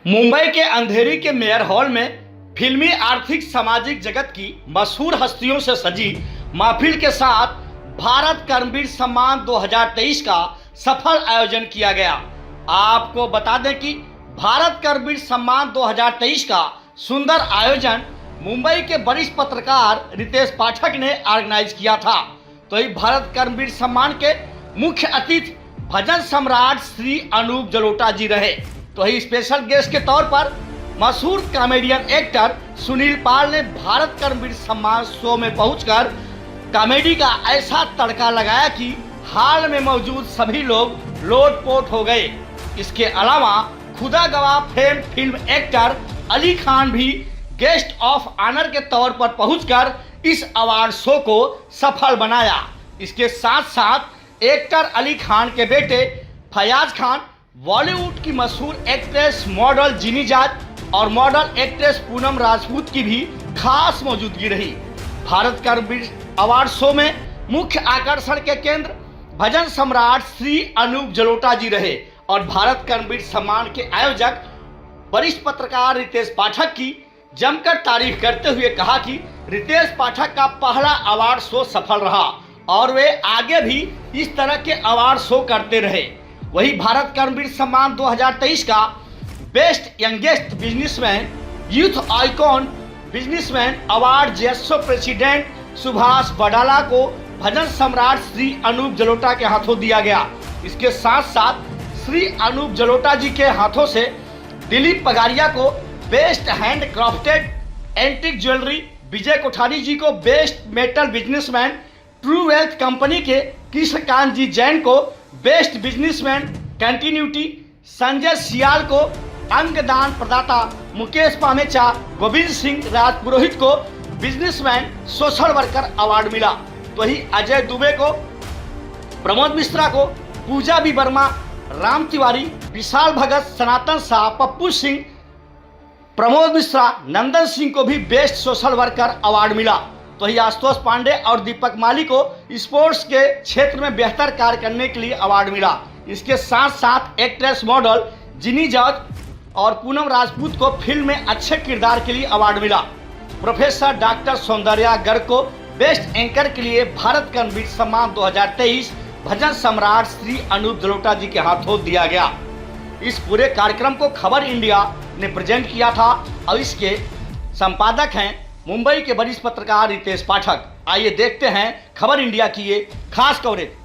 मुंबई के अंधेरी के mayor hall में फिल्मी आर्थिक सामाजिक जगत की मशहूर हस्तियों से सजी महफिल के साथ भारत कर्मवीर सम्मान 2023 का सफल आयोजन किया गया। आपको बता दें कि भारत कर्मवीर सम्मान 2023 का सुंदर आयोजन मुंबई के वरिष्ठ पत्रकार रितेश पाठक ने ऑर्गेनाइज किया था। तो ये भारत कर्मवीर सम्मान के मुख्य अतिथि भजन सम्राट श्री अनूप जलोटा जी रहे। तो ही स्पेशल गेस्ट के तौर पर मशहूर कॉमेडियन एक्टर सुनील पाल ने भारत कर्मवीर सम्मान शो में पहुंचकर कॉमेडी का ऐसा तड़का लगाया कि हाल में मौजूद सभी लोग लोटपोट हो गए। इसके अलावा खुदा गवाह fame film actor Ali Khan भी गेस्ट ऑफ ऑनर के तौर पर पहुंचकर इस अवार्ड शो को सफल बनाया। इसके साथ साथ एक्टर अली खान के बेटे फयाज खान, बॉलीवुड की मशहूर एक्ट्रेस मॉडल जिनी जाट और मॉडल एक्ट्रेस पूनम राजपूत की भी खास मौजूदगी रही। भारत कर्मवीर अवार्ड शो में मुख्य आकर्षण के केंद्र भजन सम्राट श्री अनूप जलोटा जी रहे और भारत कर्मवीर सम्मान के आयोजक वरिष्ठ पत्रकार रितेश पाठक की जमकर तारीफ करते हुए कहा कि रितेश पाठक का पहला अवार्ड शो सफल रहा और वे आगे भी इस तरह के अवार्ड शो करते रहे। वही भारत कर्मवीर सम्मान 2023 का best youngest businessman youth icon businessman award JSO president Subhash Badala को भजन सम्राट श्री अनूप जलोटा के हाथों दिया गया। इसके साथ साथ श्री अनूप जलोटा जी के हाथों से दिलीप पगारिया को best hand crafted antique jewellery, Vijay Kothari ji को best metal businessman, true wealth company के कृष्णकांत जी जैन को best businessman continuity, Sanjay Sial को अंगदान प्रदाता, मुकेश पामेचा, गोविंद सिंह राजपुरोहित को बिजनेसमैन सोशल वर्कर अवार्ड मिला। तो वही अजय दुबे को, प्रमोद मिश्रा को, पूजा बी वर्मा, राम तिवारी, विशाल भगत, सनातन शाह, पप्पू सिंह, प्रमोद मिश्रा, नंदन सिंह को भी बेस्ट सोशल वर्कर अवार्ड मिला। तो ही आशुतोष पांडे और दीपक माली को स्पोर्ट्स के क्षेत्र में बेहतर कार्य करने के लिए अवार्ड मिला। इसके साथ साथ एक्ट्रेस मॉडल जिनी जॉर्ज और पूनम राजपूत को फिल्म में अच्छे किरदार के लिए अवार्ड मिला। प्रोफेसर डॉक्टर सौंदर्या गर्ग को बेस्ट एंकर के लिए भारत कर्मवीर सम्मान 2023 भजन सम्राट श्री अनूप जलोटा जी के हाथों दिया गया। इस पूरे कार्यक्रम को खबर इंडिया ने प्रेजेंट किया था और इसके संपादक हैं मुंबई के वरिष्ठ पत्रकार रितेश पाठक। आइए देखते हैं खबर इंडिया की ये खास कवरेज।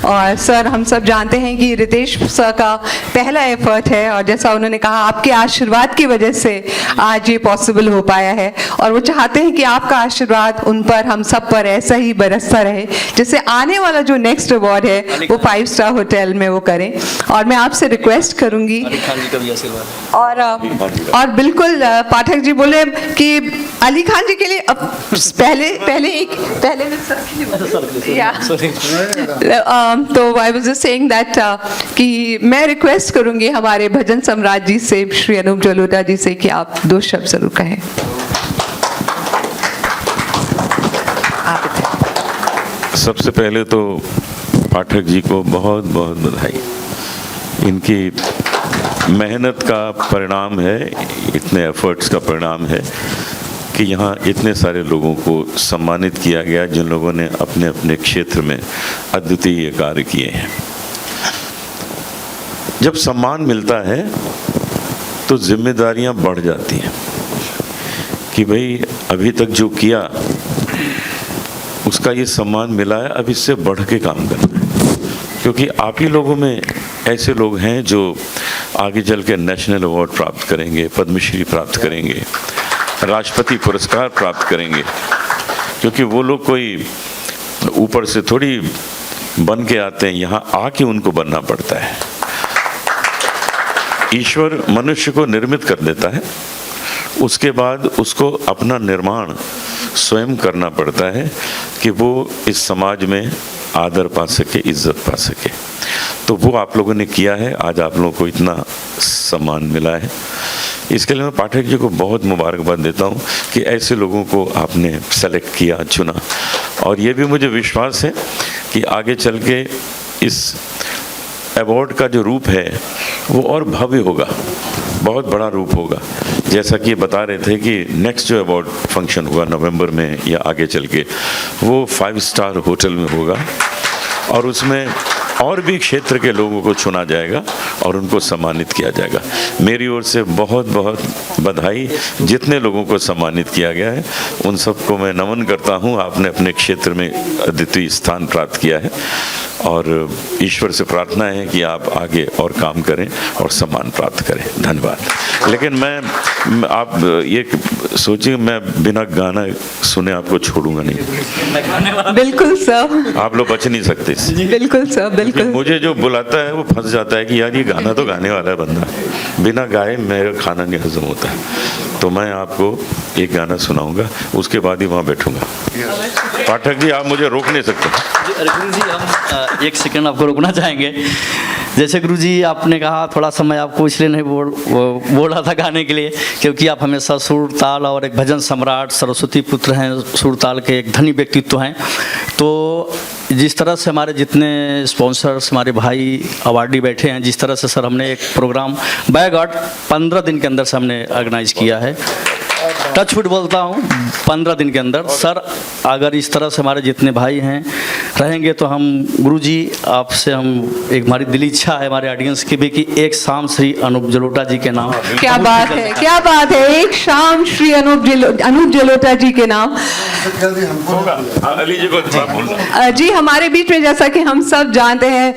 और सर, हम सब जानते हैं कि रितेश सर का पहला एफर्ट है और जैसा उन्होंने कहा आपके आशीर्वाद की वजह से आज ये पॉसिबल हो पाया है और वो चाहते हैं कि आपका आशीर्वाद उन पर, हम सब पर ऐसा ही बरसता रहे, जिससे आने वाला जो नेक्स्ट अवार्ड है वो 5 स्टार होटल में वो करें। और मैं आपसे रिक्वेस्ट करूंगी और बिल्कुल पाठक जी बोले कि अली खान जी के लिए तो I was just saying that कि मैं रिक्वेस्ट करूंगी हमारे भजन सम्राट जी से, श्री अनूप जलोटा जी से, कि आप 2 शब्द जरूर कहें। सबसे पहले तो पाठक जी को बहुत बहुत बधाई। इनकी मेहनत का परिणाम है, इतने एफर्ट्स का परिणाम है कि यहाँ इतने सारे लोगों को सम्मानित किया गया जिन लोगों ने अपने अपने क्षेत्र में अद्वितीय कार्य किए हैं। जब सम्मान मिलता है तो जिम्मेदारियां बढ़ जाती हैं कि भाई अभी तक जो किया उसका ये सम्मान मिला है, अब इससे बढ़ के काम करना है, क्योंकि आप ही लोगों में ऐसे लोग हैं जो आगे चल के नेशनल अवार्ड प्राप्त करेंगे, पद्मश्री प्राप्त करेंगे, राष्ट्रपति पुरस्कार प्राप्त करेंगे, क्योंकि वो लोग कोई ऊपर से थोड़ी बन के आते हैं, यहाँ आके उनको बनना पड़ता है। ईश्वर मनुष्य को निर्मित कर देता है, उसके बाद उसको अपना निर्माण स्वयं करना पड़ता है कि वो इस समाज में आदर पा सके, इज्जत पा सके। तो वो आप लोगों ने किया है, आज आप लोगों को इतना सम्मान मिला है। इसके लिए मैं पाठक जी को बहुत मुबारकबाद देता हूँ कि ऐसे लोगों को आपने सेलेक्ट किया, चुना, और ये भी मुझे विश्वास है कि आगे चल के इस अवार्ड का जो रूप है वो और भव्य होगा, बहुत बड़ा रूप होगा। जैसा कि बता रहे थे कि नेक्स्ट जो अवार्ड फंक्शन होगा नवंबर में या आगे चल के, वो 5 स्टार होटल में होगा, और उसमें और भी क्षेत्र के लोगों को चुना जाएगा और उनको सम्मानित किया जाएगा। मेरी ओर से बहुत बहुत बधाई। जितने लोगों को सम्मानित किया गया है उन सबको मैं नमन करता हूं। आपने अपने क्षेत्र में अद्वितीय स्थान प्राप्त किया है, और ईश्वर से प्रार्थना है कि आप आगे और काम करें और सम्मान प्राप्त करें। धन्यवाद। लेकिन मैं आप ये सोचिए, मैं बिना गाना सुने आपको छोड़ूंगा नहीं। बिल्कुल सर, आप लोग बच नहीं सकते इससे। बिल्कुल सर, बिल्कुल। मुझे जो बुलाता है वो फंस जाता है कि यार ये गाना तो गाने वाला है बंदा, बिना गाए मेरा खाना नहीं हजम होता है। तो मैं आपको एक गाना सुनाऊंगा, उसके बाद ही वहाँ बैठूंगा। पाठक जी, आप मुझे रोक नहीं सकते। गुरु जी, हम एक सेकंड आपको रोकना चाहेंगे। जैसे गुरु जी आपने कहा थोड़ा समय आपको इसलिए नहीं बोल रहा था गाने के लिए, क्योंकि आप हमेशा सुर ताल और एक भजन सम्राट सरस्वती पुत्र हैं, सुर ताल के एक धनी व्यक्तित्व हैं। तो जिस तरह से हमारे जितने स्पॉन्सर्स, हमारे भाई अवार्डी बैठे हैं, जिस तरह से सर हमने एक प्रोग्राम बाय गॉड 15 दिन के अंदर से हमने ऑर्गेनाइज किया है, टच वुड बोलता हूँ 15 दिन के अंदर। सर अगर इस तरह से हमारे जितने भाई हैं रहेंगे तो हम गुरुजी आपसे हम एक हमारी दिली इच्छा है हमारे ऑडियंस की भी कि एक शाम श्री अनूप जलोटा जी के नाम। क्या बात है, क्या बात है। एक शाम श्री अनूप जलोटा जी के नाम। अली जी को जी हमारे बीच में, जैसा कि हम सब जानते हैं,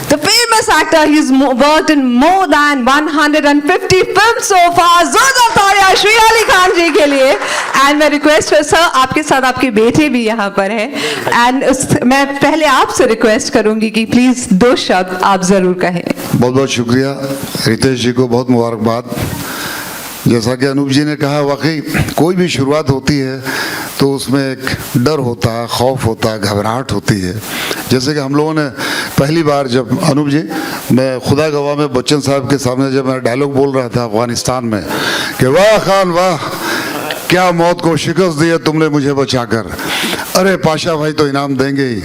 the famous actor, he is worked in more than 150 films so far. जोरदार तालियां श्री अली खान जी के लिए। एंड मैं रिक्वेस्ट सर, आपके साथ आपके बेटे भी यहाँ पर हैं, एंड मैं पहले आपसे रिक्वेस्ट करूंगी कि प्लीज 2 शब्द आप जरूर कहें। बहुत बहुत शुक्रिया रितेश जी को, बहुत मुबारकबाद। जैसा कि अनूप जी ने कहा, वाकई कोई भी शुरुआत होती है तो उसमें एक डर होता है, खौफ होता है, घबराहट होती है। जैसे कि हम लोगों ने पहली बार जब अनूप जी, मैं खुदा गवाह में बच्चन साहब के सामने जब मैं डायलॉग बोल रहा था अफगानिस्तान में कि वाह खान वाह, क्या मौत को शिकस्त दी है तुमने मुझे बचाकर, अरे पाशा भाई तो इनाम देंगे ही,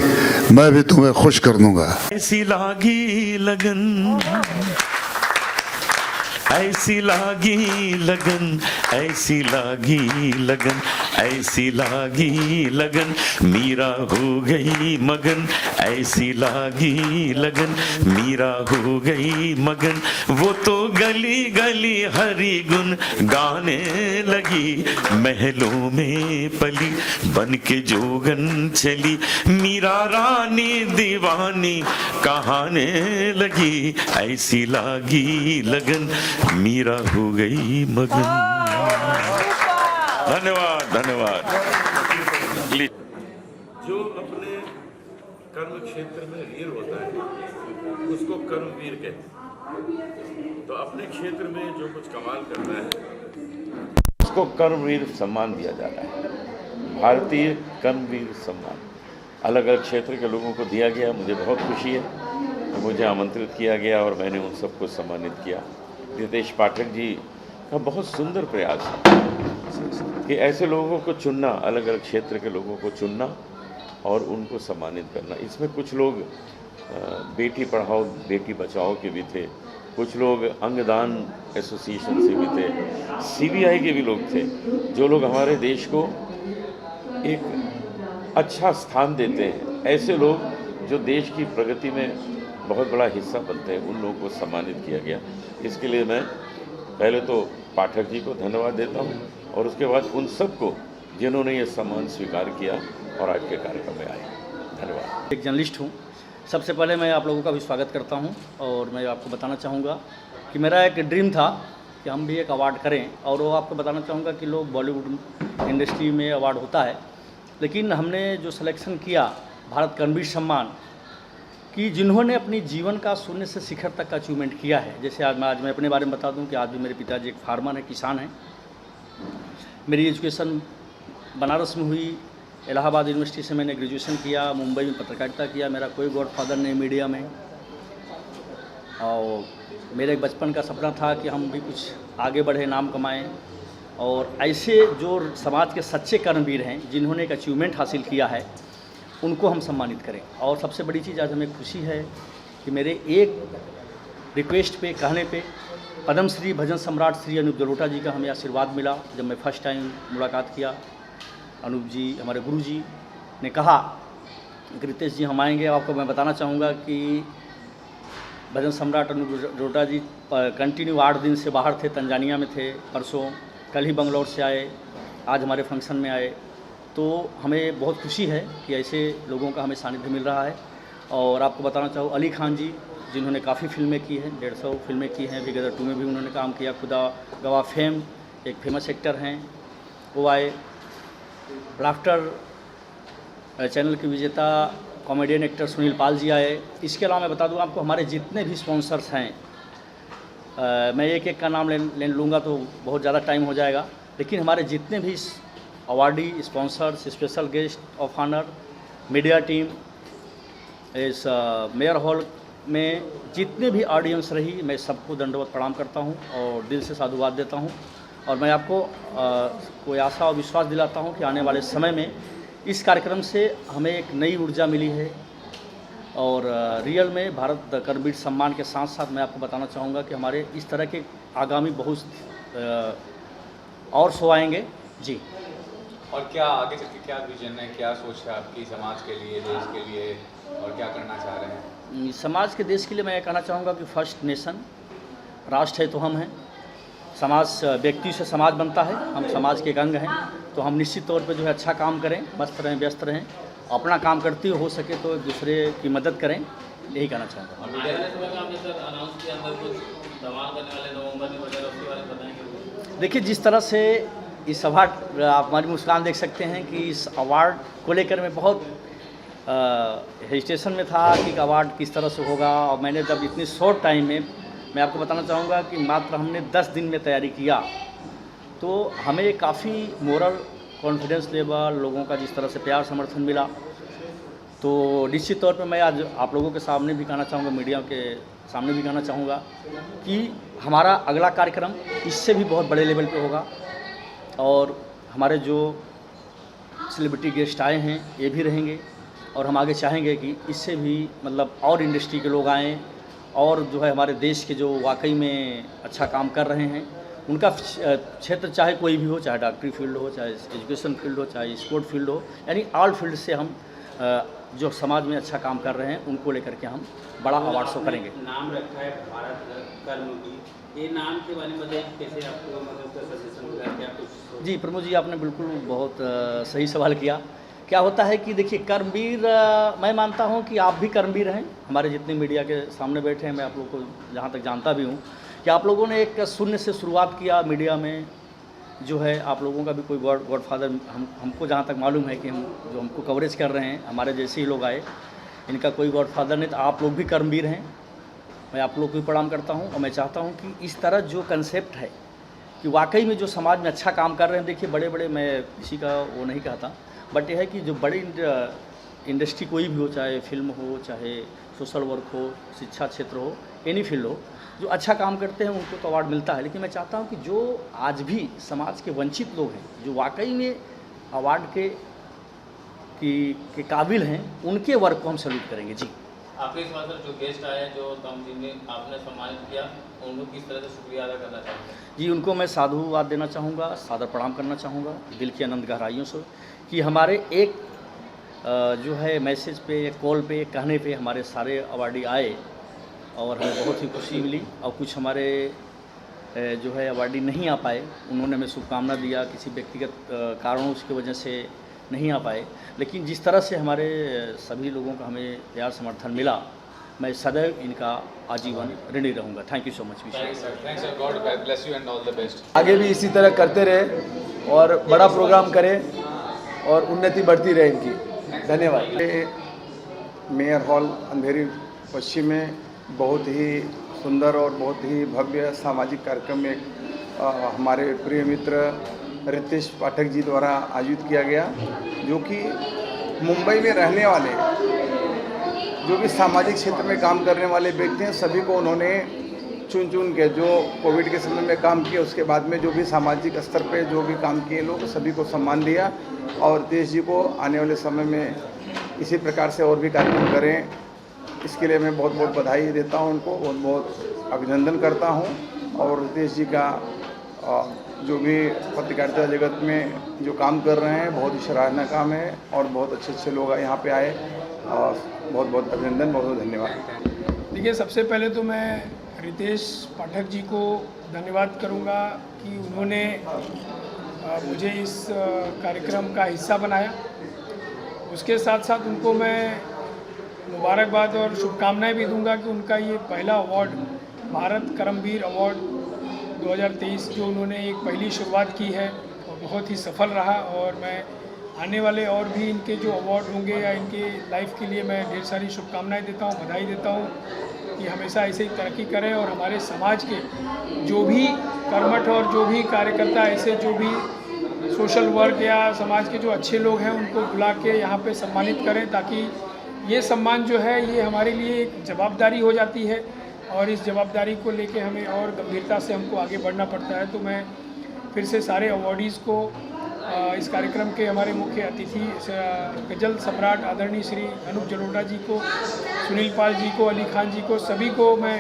मैं भी तुम्हें खुश कर दूंगा। ऐसी लागी लगन, ऐसी लागी लगन, ऐसी लागी लगन, ऐसी लागी लगन, मीरा हो गई मगन, ऐसी लागी लगन, मीरा हो गई मगन, वो तो गली गली हरी गुन गाने लगी, महलों में पली बन के जोगन चली, मीरा रानी दीवानी कहाने लगी, ऐसी लागी लगन, मीरा हो गई मगन। धन्यवाद, धन्यवाद। जो अपने कर्म क्षेत्र में वीर होता है उसको कर्मवीर कहते हैं। तो अपने क्षेत्र में जो कुछ कमाल करना है उसको कर्मवीर सम्मान दिया जाता है। भारतीय कर्मवीर सम्मान अलग अलग क्षेत्र के लोगों को दिया गया। मुझे बहुत खुशी है, मुझे आमंत्रित किया गया और मैंने उन सबको सम्मानित किया। रितेश पाठक जी का बहुत सुंदर प्रयास है कि ऐसे लोगों को चुनना, अलग अलग क्षेत्र के लोगों को चुनना और उनको सम्मानित करना। इसमें कुछ लोग बेटी पढ़ाओ बेटी बचाओ के भी थे, कुछ लोग अंगदान एसोसिएशन से भी थे, CBI के भी लोग थे, जो लोग हमारे देश को एक अच्छा स्थान देते हैं। ऐसे लोग जो देश की प्रगति में बहुत बड़ा हिस्सा बनते हैं, उन लोगों को सम्मानित किया गया। इसके लिए मैं पहले तो पाठक जी को धन्यवाद देता हूं और उसके बाद उन सबको जिन्होंने ये सम्मान स्वीकार किया और आज के कार्यक्रम में आए। धन्यवाद। एक जर्नलिस्ट हूँ। सबसे पहले मैं आप लोगों का भी स्वागत करता हूँ और मैं आपको बताना चाहूँगा कि मेरा एक ड्रीम था कि हम भी एक अवार्ड करें, और वो आपको बताना चाहूँगा कि लोग बॉलीवुड इंडस्ट्री में अवार्ड होता है, लेकिन हमने जो सिलेक्शन किया भारत कर्मवीर सम्मान कि जिन्होंने अपनी जीवन का शून्य से शिखर तक का अचीवमेंट किया है। जैसे आज मैं अपने बारे में बता दूं कि आज भी मेरे पिताजी एक फार्मर हैं, किसान हैं। मेरी एजुकेशन बनारस में हुई, इलाहाबाद यूनिवर्सिटी से मैंने ग्रेजुएशन किया, मुंबई में पत्रकारिता किया। मेरा कोई गॉडफादर नहीं मीडिया में, और मेरे एक बचपन का सपना था कि हम भी कुछ आगे बढ़े, नाम कमाएं, और ऐसे जो समाज के सच्चे कर्मवीर हैं जिन्होंने एक अचीवमेंट हासिल किया है उनको हम सम्मानित करें। और सबसे बड़ी चीज़ आज हमें खुशी है कि मेरे एक रिक्वेस्ट पे, कहने पे पद्मश्री भजन सम्राट श्री अनूप जलोटा जी का हमें आशीर्वाद मिला। जब मैं फर्स्ट टाइम मुलाकात किया, अनूप जी हमारे गुरु जी ने कहा कि रितेश जी हम आएंगे। आपको मैं बताना चाहूँगा कि भजन सम्राट अनूप जलोटा जी कंटिन्यू 8 दिन से बाहर थे, तंजानिया में थे, परसों कल ही बंगलौर से आए, आज हमारे फंक्शन में आए। तो हमें बहुत खुशी है कि ऐसे लोगों का हमें सानिध्य मिल रहा है। और आपको बताना चाहूँ अली खान जी जिन्होंने काफ़ी फिल्में की हैं, 150 फिल्में की हैं, बिगदर 2 में भी उन्होंने काम किया। खुदा गवाह फेम एक फेमस एक्टर हैं, वो आए। लाफ्टर चैनल के विजेता कॉमेडियन एक्टर सुनील पाल जी आए। इसके अलावा मैं बता दूं आपको हमारे जितने भी स्पॉन्सर्स हैं, मैं एक एक का नाम ले लूँगा तो बहुत ज़्यादा टाइम हो जाएगा, लेकिन हमारे जितने भी awardee, sponsors, special guest of honour, media team, इस मेयर हॉल में जितने भी ऑडियंस रही, मैं सबको दंडवत प्रणाम करता हूं और दिल से साधुवाद देता हूं। और मैं आपको कोई आशा और विश्वास दिलाता हूं कि आने वाले समय में इस कार्यक्रम से हमें एक नई ऊर्जा मिली है। और रियल में भारत कर्मवीर सम्मान के साथ साथ मैं आपको बताना चाहूँगा कि हमारे इस तरह के आगामी बहुत और शो आएंगे जी। और क्या आगे चल के क्या विजन है, क्या सोच है आपकी समाज के लिए, देश के लिए, और क्या करना चाह रहे हैं? समाज के, देश के लिए मैं कहना चाहूँगा कि फर्स्ट नेशन, राष्ट्र है तो हम हैं। समाज, व्यक्ति से समाज बनता है, हम समाज के एक अंग हैं, तो हम निश्चित तौर पे जो है अच्छा काम करें, मस्त रहें, व्यस्त रहें, अपना काम करते हो सके तो एक दूसरे की मदद करें, यही कहना चाहूँगा। देखिए, जिस तरह से इस अवार्ड, आप हमारी मुस्कान देख सकते हैं कि इस अवार्ड को लेकर मैं बहुत हेजिटेशन में था कि अवार्ड किस तरह से होगा। और मैंने जब इतनी शॉर्ट टाइम में, मैं आपको बताना चाहूँगा कि मात्र हमने 10 दिन में तैयारी किया, तो हमें काफ़ी मोरल कॉन्फिडेंस लेवल, लोगों का जिस तरह से प्यार समर्थन मिला, तो निश्चित तौर पे मैं आज आप लोगों के सामने भी कहना चाहूँगा, मीडिया के सामने भी कहना चाहूँगा कि हमारा अगला कार्यक्रम इससे भी बहुत बड़े लेवल पे होगा। और हमारे जो सेलिब्रिटी गेस्ट आए हैं ये भी रहेंगे, और हम आगे चाहेंगे कि इससे भी मतलब और इंडस्ट्री के लोग आएँ, और जो है हमारे देश के जो वाकई में अच्छा काम कर रहे हैं उनका क्षेत्र चाहे कोई भी हो, चाहे डॉक्टरी फील्ड हो, चाहे एजुकेशन फील्ड हो, चाहे स्पोर्ट फील्ड हो, यानी ऑल फील्ड से हम जो समाज में अच्छा काम कर रहे हैं उनको लेकर के हम बड़ा अवार्ड शो करेंगे। नाम रखा है भारत कर्मवीर, ये नाम के बारे में बताइए, कैसे आपको मतलब सजेशन मिला, क्या कुछ? जी प्रमोद जी, आपने बिल्कुल बहुत सही सवाल किया। क्या होता है कि देखिए, कर्मवीर, मैं मानता हूं कि आप भी कर्मवीर हैं। हमारे जितने मीडिया के सामने बैठे हैं, मैं आप लोगों को जहां तक जानता भी हूं कि आप लोगों ने एक शून्य से शुरुआत किया मीडिया में, जो है आप लोगों का भी कोई गॉडफादर, हमको जहाँ तक मालूम है कि हम जो हमको कवरेज कर रहे हैं, हमारे जैसे ही लोग आए, इनका कोई गॉडफादर नहीं, तो आप लोग भी कर्मवीर हैं। मैं आप लोग को भी प्रणाम करता हूँ, और मैं चाहता हूँ कि इस तरह जो कंसेप्ट है कि वाकई में जो समाज में अच्छा काम कर रहे हैं, देखिए बड़े बड़े, मैं किसी का वो नहीं कहता, बट यह है कि जो बड़ी इंडस्ट्री कोई भी हो, चाहे फिल्म हो, चाहे सोशल वर्क हो, शिक्षा क्षेत्र हो, एनी फील्ड हो, जो अच्छा काम करते हैं उनको तो अवार्ड मिलता है। लेकिन मैं चाहता हूँ कि जो आज भी समाज के वंचित लोग हैं, जो वाकई में अवार्ड के काबिल हैं, उनके वर्क को हम सैल्यूट करेंगे जी। आपके इस बार जो गेस्ट आए हैं, जो तम जिन्हें आपने सम्मानित किया, उनको किस तरह से शुक्रिया अदा करना चाहूँगा? जी, उनको मैं साधुवाद देना चाहूँगा, सादर प्रणाम करना चाहूँगा दिल की अनंत गहराइयों से, कि हमारे एक जो है मैसेज पे, कॉल पे, कहने पे हमारे सारे अवार्डी आए, और हमें बहुत ही खुशी मिली। और कुछ हमारे जो है अवार्डी नहीं आ पाए, उन्होंने हमें शुभकामना दिया, किसी व्यक्तिगत कारणों की वजह से नहीं आ पाए, लेकिन जिस तरह से हमारे सभी लोगों का हमें प्यार समर्थन मिला, मैं सदैव इनका आजीवन ऋणी रहूँगा। Thank you so much. Thanks sir, God bless you and all the best. आगे भी इसी तरह करते रहे और बड़ा प्रोग्राम करें और उन्नति बढ़ती रहे इनकी। धन्यवाद। मेयर हॉल अंधेरी पश्चिम में बहुत ही सुंदर और बहुत ही भव्य सामाजिक कार्यक्रम में हमारे प्रिय मित्र रितेश पाठक जी द्वारा आयोजित किया गया, जो कि मुंबई में रहने वाले जो भी सामाजिक क्षेत्र में काम करने वाले व्यक्ति हैं, सभी को उन्होंने चुन के, जो कोविड के समय में काम किया, उसके बाद में जो भी सामाजिक स्तर पे जो भी काम किए लोग, सभी को सम्मान दिया। और रितेश जी को आने वाले समय में इसी प्रकार से और भी कार्यक्रम करें, इसके लिए मैं बहुत बहुत बधाई देता हूं उनको, बहुत बहुत अभिनंदन करता हूं। और रितेश जी का जो भी पत्रकारिता जगत में जो काम कर रहे हैं, बहुत ही सराहनीय काम है और बहुत अच्छे अच्छे लोग यहाँ पे आए, और बहुत बहुत अभिनंदन, बहुत बहुत धन्यवाद। देखिए, सबसे पहले तो मैं रितेश पाठक जी को धन्यवाद करूंगा कि उन्होंने मुझे इस कार्यक्रम का हिस्सा बनाया। उसके साथ साथ उनको मैं मुबारकबाद और शुभकामनाएं भी दूंगा कि उनका ये पहला अवार्ड, भारत कर्मवीर अवार्ड 2023, जो उन्होंने एक पहली शुरुआत की है और बहुत ही सफल रहा। और मैं आने वाले और भी इनके जो अवार्ड होंगे या इनके लाइफ के लिए मैं ढेर सारी शुभकामनाएं देता हूं, बधाई देता हूं कि हमेशा ऐसे ही तरक्की करें और हमारे समाज के जो भी कर्मठ और जो भी कार्यकर्ता, ऐसे जो भी सोशल वर्क या समाज के जो अच्छे लोग हैं, उनको बुला के यहाँ पे सम्मानित करें, ताकि ये सम्मान जो है ये हमारे लिए एक जवाबदारी हो जाती है और इस जवाबदारी को लेके हमें और गंभीरता से हमको आगे बढ़ना पड़ता है। तो मैं फिर से सारे अवॉर्डीज़ को, इस कार्यक्रम के हमारे मुख्य अतिथि गज़ल सम्राट आदरणीय श्री अनूप जलोटा जी को, सुनील पाल जी को, अली खान जी को, सभी को मैं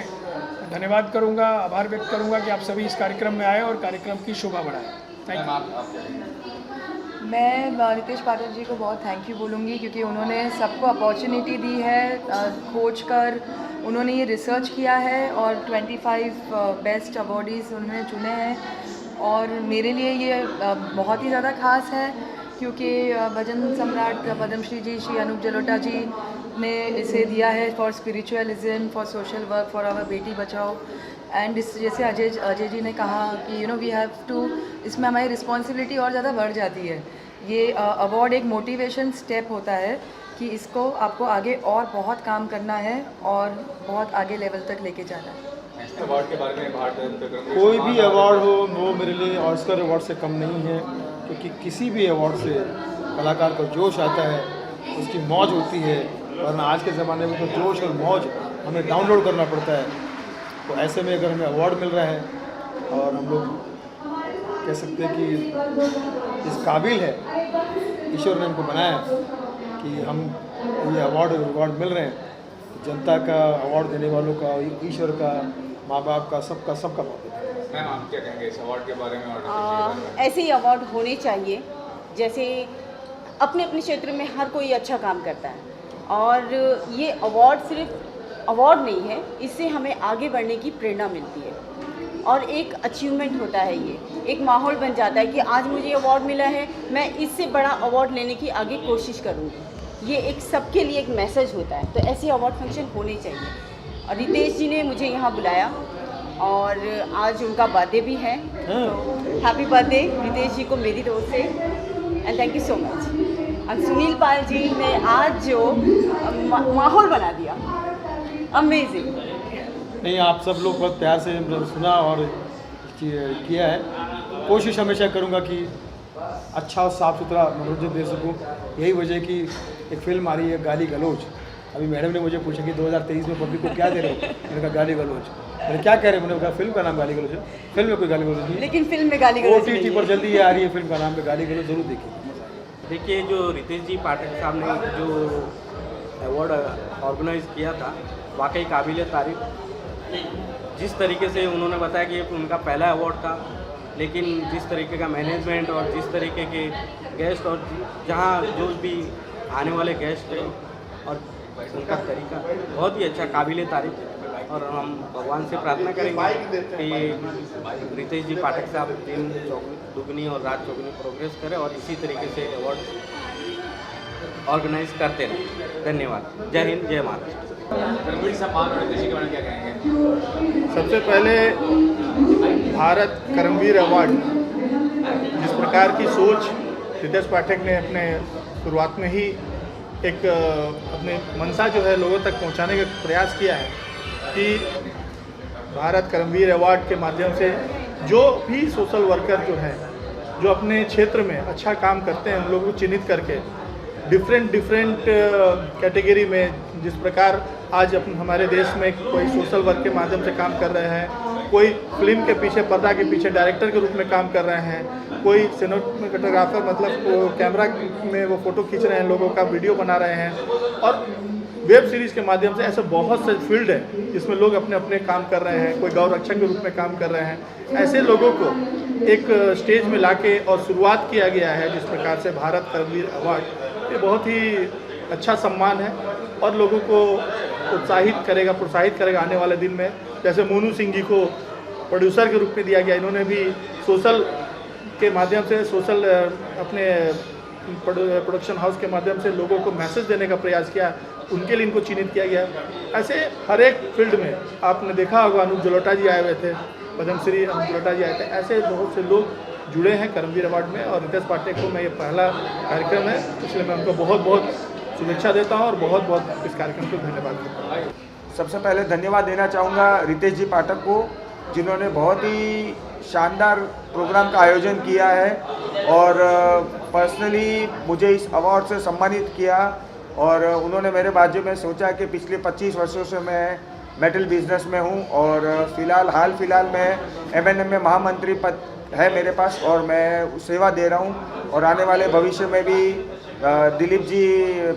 धन्यवाद करूंगा, आभार व्यक्त करूंगा कि आप सभी इस कार्यक्रम में आए और कार्यक्रम की शोभा बढ़ाएं। Thank you. मैं रितेश पाठक जी को बहुत थैंक यू बोलूँगी, क्योंकि उन्होंने सबको अपॉर्चुनिटी दी है, खोज कर उन्होंने ये रिसर्च किया है और 25 बेस्ट अवॉर्डीज़ उन्होंने चुने हैं। और मेरे लिए ये बहुत ही ज़्यादा ख़ास है, क्योंकि भजन सम्राट पद्मश्री जी श्री अनूप जलोटा जी ने इसे दिया है for spiritualism, for social work, for our बेटी बचाओ। एंड इस जैसे अजय जी ने कहा कि वी हैव टू, इसमें हमारी रिस्पॉन्सिबिलिटी और ज़्यादा बढ़ जाती है। ये अवार्ड एक मोटिवेशन स्टेप होता है कि इसको आपको आगे और बहुत काम करना है और बहुत आगे लेवल तक लेके जाना है। अवार्ड के बारे में कोई भी अवार्ड हो वो मेरे लिए ऑस्कर अवार्ड से कम नहीं है, क्योंकि किसी भी अवार्ड से कलाकार को जोश आता है, उसकी मौज होती है, वरना आज के ज़माने में तो जोश और मौज हमें डाउनलोड करना पड़ता है। तो ऐसे में अगर हमें अवार्ड मिल रहा है और हम लोग कह सकते हैं कि इस काबिल है, ईश्वर ने हमको बनाया कि हम ये अवार्ड मिल रहे हैं, जनता का, अवार्ड देने वालों का, ईश्वर का, माँ बाप का, सबका मैम आप क्या कहेंगे इस अवार्ड के बारे में? ऐसे ही अवार्ड होने चाहिए, जैसे अपने अपने क्षेत्र में हर कोई अच्छा काम करता है, और ये अवार्ड सिर्फ अवार्ड नहीं है, इससे हमें आगे बढ़ने की प्रेरणा मिलती है और एक अचीवमेंट होता है। ये एक माहौल बन जाता है कि आज मुझे अवार्ड मिला है, मैं इससे बड़ा अवार्ड लेने की आगे कोशिश करूँगी। ये एक सबके लिए एक मैसेज होता है, तो ऐसे अवार्ड फंक्शन होने चाहिए। और रितेश जी ने मुझे यहाँ बुलाया और आज उनका बर्थडे भी है, तो हैप्पी बर्थडे रितेश जी को मेरी तरफ से, and thank you so much. और सुनील पाल जी ने आज जो माहौल बना दिया, अमेजिंग। नहीं, आप सब लोग बहुत प्यार से सुना और किया है। कोशिश हमेशा करूँगा कि अच्छा और साफ़ सुथरा मनोरंजन दे सकूँ। यही वजह कि एक फिल्म आ रही है गाली गलौज। अभी मैडम ने मुझे पूछा कि 2023 में पब्लिक को क्या दे रहे हो, मैंने कहा गाली गलौज। मैंने क्या कह रहे हैं, मैंने कहा फिल्म का नाम गाली गलौज है, फिल्म में कोई गाली गलौज नहीं, लेकिन फिल्म में गाली गलौज OTT पर जल्दी ये आ रही है फिल्म का नाम पे गाली गलौज, जरूर देखिए। देखिए, जो रितेश जी पाठक साहब ने जो अवार्ड ऑर्गेनाइज किया था, वाकई काबिल तारीफ। जिस तरीके से उन्होंने बताया कि उनका पहला अवार्ड था, लेकिन जिस तरीके का मैनेजमेंट और जिस तरीके के गेस्ट और जहाँ जो भी आने वाले गेस्ट थे और उनका तरीका बहुत ही अच्छा, काबिल तारीफ। और हम भगवान से प्रार्थना करेंगे कि रितेश जी पाठक साहब दिन दुगनी और रात चौगनी प्रोग्रेस करें और इसी तरीके से अवार्ड ऑर्गेनाइज करते रहें। धन्यवाद। जय हिंद, जय महाराष्ट्र। कर्मवीर सम्मान और रितेश जी के बारे में क्या कहेंगे? सबसे पहले भारत कर्मवीर अवार्ड, जिस प्रकार की सोच रितेश पाठक ने अपने शुरुआत में ही एक अपने मंशा जो है लोगों तक पहुंचाने का प्रयास किया है कि भारत कर्मवीर अवार्ड के माध्यम से जो भी सोशल वर्कर जो है जो अपने क्षेत्र में अच्छा काम करते हैं उन लोगों को चिन्हित करके डिफरेंट कैटेगरी में, जिस प्रकार आज हमारे देश में कोई सोशल वर्क के माध्यम से काम कर रहे हैं, कोई फिल्म के पीछे पर्दा के पीछे डायरेक्टर के रूप में काम कर रहे हैं, कोई सिनेमेटोग्राफर मतलब कैमरा में वो फ़ोटो खींच रहे हैं, लोगों का वीडियो बना रहे हैं, और वेब सीरीज़ के माध्यम से ऐसे बहुत से फील्ड है जिसमें लोग अपने अपने काम कर रहे हैं, कोई गौ रक्षक के रूप में काम कर रहे हैं। ऐसे लोगों को एक स्टेज में लाके और शुरुआत किया गया है जिस प्रकार से भारत कर्मवीर अवार्ड, ये बहुत ही अच्छा सम्मान है और लोगों को प्रोत्साहित करेगा आने वाले दिन में। जैसे मोनू सिंह जी को प्रोड्यूसर के रूप में दिया गया, इन्होंने भी सोशल के माध्यम से अपने प्रोडक्शन हाउस के माध्यम से लोगों को मैसेज देने का प्रयास किया, उनके लिए इनको चिन्हित किया गया। ऐसे हर एक फील्ड में आपने देखा होगा, अनूप जलोटा जी आए हुए थे, पद्मश्री अनूप जलोटा जी आए थे, ऐसे बहुत से लोग जुड़े हैं कर्मवीर अवार्ड में। और रितेश पाठक को मैं ये पहला कार्यक्रम है, इसलिए मैं उनको बहुत बहुत शुभेच्छा देता हूँ और बहुत बहुत इस कार्यक्रम को धन्यवाद देता हूँ। सबसे पहले धन्यवाद देना चाहूँगा रितेश जी पाठक को, जिन्होंने बहुत ही शानदार प्रोग्राम का आयोजन किया है और पर्सनली मुझे इस अवार्ड से सम्मानित किया। और उन्होंने मेरे बारे में सोचा कि पिछले 25 वर्षों से मैं मेटल बिजनेस में हूँ और हाल फिलहाल में MNM में महामंत्री पद है मेरे पास और मैं सेवा दे रहा हूँ। और आने वाले भविष्य में भी दिलीप जी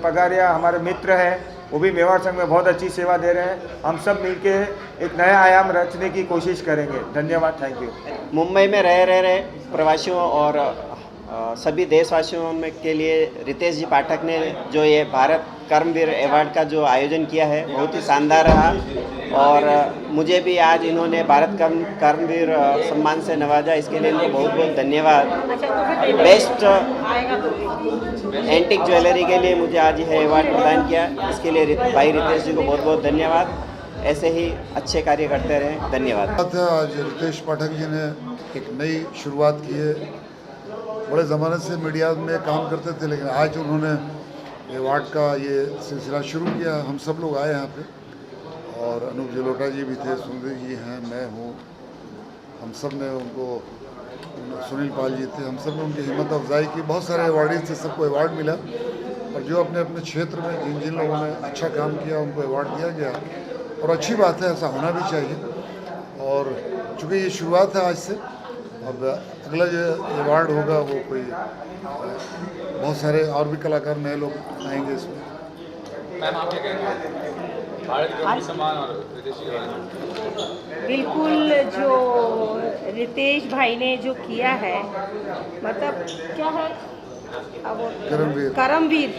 पगारिया हमारे मित्र हैं, वो भी मेवाड़ संघ में बहुत अच्छी सेवा दे रहे हैं। हम सब मिलके एक नया आयाम रचने की कोशिश करेंगे। धन्यवाद, थैंक यू। मुंबई में रह रहे प्रवासियों और सभी देशवासियों में के लिए रितेश जी पाठक ने जो ये भारत कर्मवीर अवार्ड का जो आयोजन किया है बहुत ही शानदार रहा और मुझे भी आज इन्होंने भारत कर्मवीर सम्मान से नवाजा, इसके लिए इनको बहुत बहुत धन्यवाद। बेस्ट एंटिक ज्वेलरी के लिए मुझे आज यह अवार्ड प्रदान किया, इसके लिए भाई रितेश जी को बहुत बहुत धन्यवाद। ऐसे ही अच्छे कार्य करते रहें, धन्यवाद। आज रितेश पाठक जी ने एक नई शुरुआत की है। बड़े ज़माने से मीडिया में काम करते थे, लेकिन आज उन्होंने अवार्ड का ये सिलसिला शुरू किया। हम सब लोग आए यहाँ पे और अनूप जलोटा जी भी थे, सुनील जी हैं, मैं हूँ, हम सब ने उनको, सुनील पाल जी थे, हम सब ने उनकी हिम्मत अफजाई की। बहुत सारे अवार्डीज थे, सबको अवार्ड मिला और जो अपने अपने क्षेत्र में जिन जिन लोगों ने अच्छा काम किया उनको अवार्ड दिया गया और अच्छी बात है, ऐसा होना भी चाहिए। और चूँकि ये शुरुआत है आज से, अब अगला जो अवार्ड होगा वो कोई बहुत सारे और भी कलाकार नए लोग आएंगे इसमें। मैम आप क्या कहेंगे भारत कर्मवीर सम्मान और रितेश जी के बारे में? बिल्कुल, जो रितेश भाई ने जो किया है, मतलब क्या है कर्मवीर,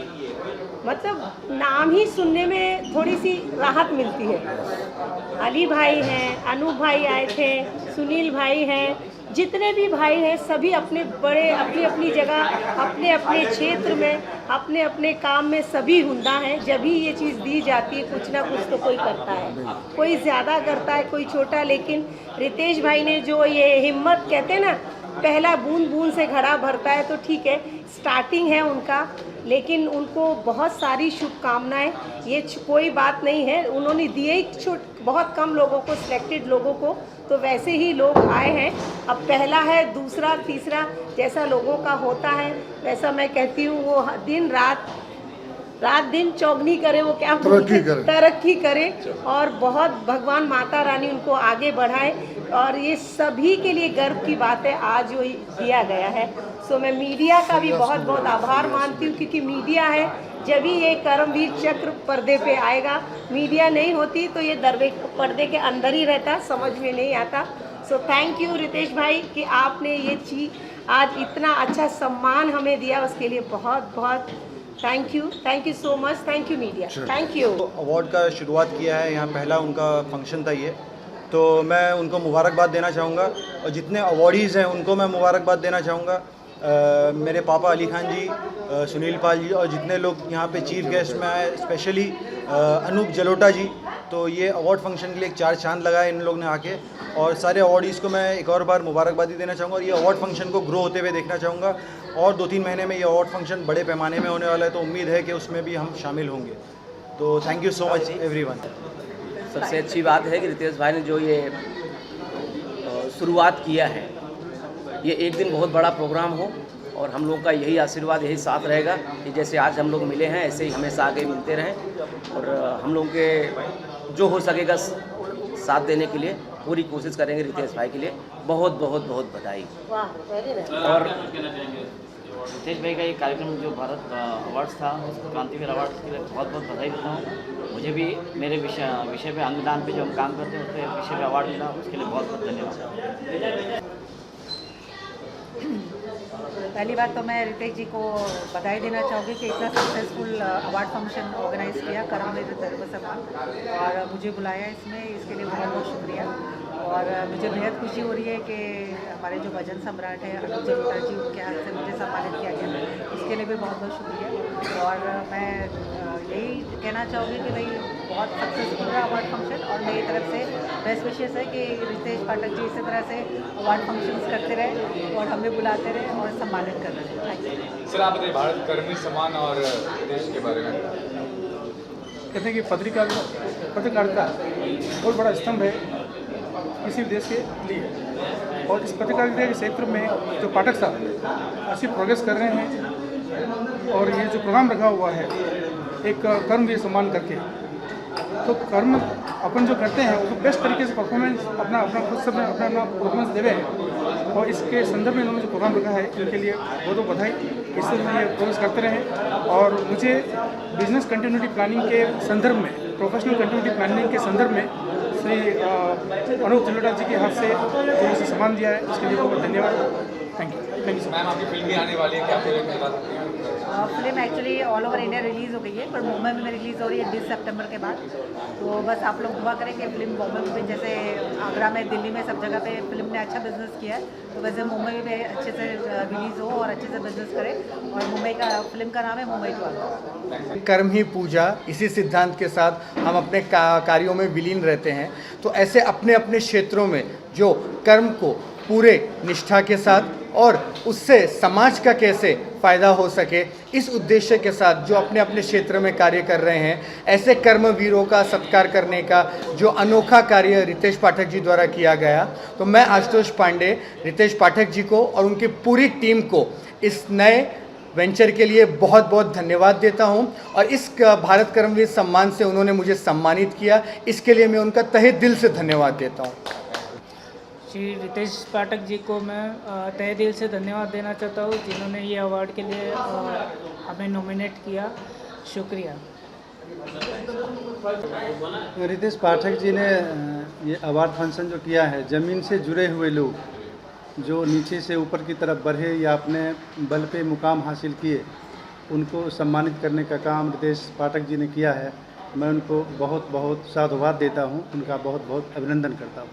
मतलब नाम ही सुनने में थोड़ी सी राहत मिलती है। अली भाई हैं, अनूप भाई आए थे, सुनील भाई हैं, जितने भी भाई हैं सभी अपने बड़े अपनी अपनी जगह अपने अपने क्षेत्र में अपने अपने काम में सभी हुंदा हैं। जब भी ये चीज़ दी जाती है कुछ ना कुछ तो कोई करता है, कोई ज़्यादा करता है, कोई छोटा। लेकिन रितेश भाई ने जो ये हिम्मत, कहते हैं ना पहला बूंद बूंद से घड़ा भरता है, तो ठीक है स्टार्टिंग है उनका, लेकिन उनको बहुत सारी शुभकामनाएं। ये कोई बात नहीं है, उन्होंने दिए ही बहुत कम लोगों को, सिलेक्टेड लोगों को, तो वैसे ही लोग आए हैं। अब पहला है, दूसरा, तीसरा, जैसा लोगों का होता है वैसा मैं कहती हूँ वो दिन रात दिन चौगनी करे, वो क्या तरक्की करे और बहुत भगवान माता रानी उनको आगे बढ़ाए। और ये सभी के लिए गर्व की बात है आज जो दिया गया है। सो मैं मीडिया का भी बहुत बहुत आभार मानती हूँ, क्योंकि मीडिया है, जब भी ये कर्मवीर चक्र पर्दे पे आएगा। मीडिया नहीं होती तो ये पर्दे के अंदर ही रहता, समझ में नहीं आता। सो थैंक यू रितेश भाई कि आपने ये चीज़ आज इतना अच्छा सम्मान हमें दिया, उसके लिए बहुत बहुत thank you so much. Thank you media, thank you. Award का शुरुआत किया है, यहाँ पहला उनका फंक्शन था ये, तो मैं उनको मुबारकबाद देना चाहूँगा और जितने अवार्डीज़ हैं उनको मैं मुबारकबाद देना चाहूँगा। मेरे पापा अली खान जी, सुनील पाल जी और जितने लोग यहाँ पे चीफ गेस्ट में आए, स्पेशली अनूप जलोटा जी, तो ये अवार्ड फंक्शन के लिए एक चार चांद लगाए इन लोग ने आके। और सारे अवार्डीज़ को मैं एक और बार मुबारकबादी देना चाहूँगा और ये अवार्ड फंक्शन को ग्रो होते हुए देखना चाहूँगा। और 2-3 महीने में ये अवार्ड फंक्शन बड़े पैमाने में होने वाला है, तो उम्मीद है कि उसमें भी हम शामिल होंगे। तो thank you so much everyone. सबसे अच्छी बात है कि रितेश भाई ने जो ये शुरुआत किया है, ये एक दिन बहुत बड़ा प्रोग्राम हो और हम लोग का यही आशीर्वाद, यही साथ रहेगा कि जैसे आज हम लोग मिले हैं ऐसे ही हमेशा आगे मिलते रहें। और हम लोग के जो हो सकेगा साथ देने के लिए पूरी कोशिश करेंगे। रितेश भाई के लिए बहुत बहुत बहुत बधाई। और रितेश भाई का ये कार्यक्रम जो भारत अवार्ड्स था, उस क्रांतिवीर अवार्ड्स के लिए बहुत बहुत बधाई देता हूँ। मुझे भी मेरे विषय पे अंगदान पे जो हम काम करते हैं उस पर विषय पे अवार्ड मिला, उसके लिए बहुत बहुत धन्यवाद। पहली बात तो मैं रितेश जी को बधाई देना चाहूँगी कि इतना सक्सेसफुल अवार्ड फंक्शन ऑर्गेनाइज किया, कर्मवीर धर्म सम्मान, और मुझे बुलाया इसमें, इसके लिए बहुत बहुत शुक्रिया। और मुझे बेहद खुशी हो रही है कि हमारे जो भजन सम्राट हैं अनूप जलोटा जी, उनके हाथ से मुझे सम्मानित किया गया, इसके लिए भी बहुत बहुत शुक्रिया। और मैं यही कहना चाहूँगी कि भाई बहुत सक्सेसफुल रहा अवार्ड फंक्शन, और मेरी तरफ से बेस्ट विशेष है कि रितेश पाठक जी इसी तरह से अवार्ड फंक्शंस करते रहे और हमें बुलाते रहे और सम्मानित कर रहे हैं। Thank you sir. आप बताइए भारत कर्मवीर सम्मान और देश के बारे में। कहते हैं कि पत्रकारिता बहुत बड़ा स्तंभ है किसी भी देश के लिए, और इस पत्रकारिता के क्षेत्र में जो पाठक साहब अच्छी प्रोग्रेस कर रहे हैं। और ये जो प्रोग्राम रखा हुआ है एक कर्मवीर सम्मान करके, तो कर्म अपन जो करते हैं वो बेस्ट तरीके से परफॉर्मेंस अपना खुद से अपना परफॉर्मेंस देवे हैं। और इसके संदर्भ में इन्होंने जो प्रोग्राम रखा है इनके लिए बहुत बहुत बधाई। इससे ये प्रोग्रेस करते रहें। और मुझे बिजनेस कंटिन्यूटी प्लानिंग के संदर्भ में, प्रोफेशनल कंटिन्यूटी प्लानिंग के संदर्भ में श्री अनूप जलोटा जी के हाथ से जो उसे सम्मान दिया है, उसके लिए बहुत धन्यवाद। Thank you. मैम, आपकी फिल्म भी आने वाली है, क्या फिल्म बता सकती हैं? Film actually all over India release हो गई है, पर मुंबई में रिलीज़ हो रही है 20 सितंबर के बाद। तो बस आप लोग दुआ करें कि फिल्म बॉम्बे में भी, जैसे आगरा में, दिल्ली में, सब जगह पे फिल्म ने अच्छा बिजनेस किया है, तो वैसे मुंबई में अच्छे से रिलीज़ हो और अच्छे से बिजनेस करे। और मुंबई का फिल्म का नाम है मुंबई टू आगरा। कर्म ही पूजा, इसी सिद्धांत के साथ हम अपने कार्यों में विलीन रहते हैं। तो ऐसे अपने अपने क्षेत्रों में जो कर्म को पूरे निष्ठा के साथ और उससे समाज का कैसे फ़ायदा हो सके, इस उद्देश्य के साथ जो अपने अपने क्षेत्र में कार्य कर रहे हैं, ऐसे कर्मवीरों का सत्कार करने का जो अनोखा कार्य रितेश पाठक जी द्वारा किया गया, तो मैं आशुतोष पांडे रितेश पाठक जी को और उनकी पूरी टीम को इस नए वेंचर के लिए बहुत बहुत धन्यवाद देता हूं। और इस भारत कर्मवीर सम्मान से उन्होंने मुझे सम्मानित किया, इसके लिए मैं उनका तहे दिल से धन्यवाद देता हूं। श्री रितेश पाठक जी को मैं तहे दिल से धन्यवाद देना चाहता हूँ, जिन्होंने ये अवार्ड के लिए हमें नॉमिनेट किया। शुक्रिया। रितेश पाठक जी ने ये अवार्ड फंक्शन जो किया है, ज़मीन से जुड़े हुए लोग जो नीचे से ऊपर की तरफ बढ़े या अपने बल पे मुकाम हासिल किए, उनको सम्मानित करने का काम रितेश पाठक जी ने किया है। मैं उनको बहुत बहुत साधुवाद देता हूँ, उनका बहुत बहुत अभिनंदन करता हूँ।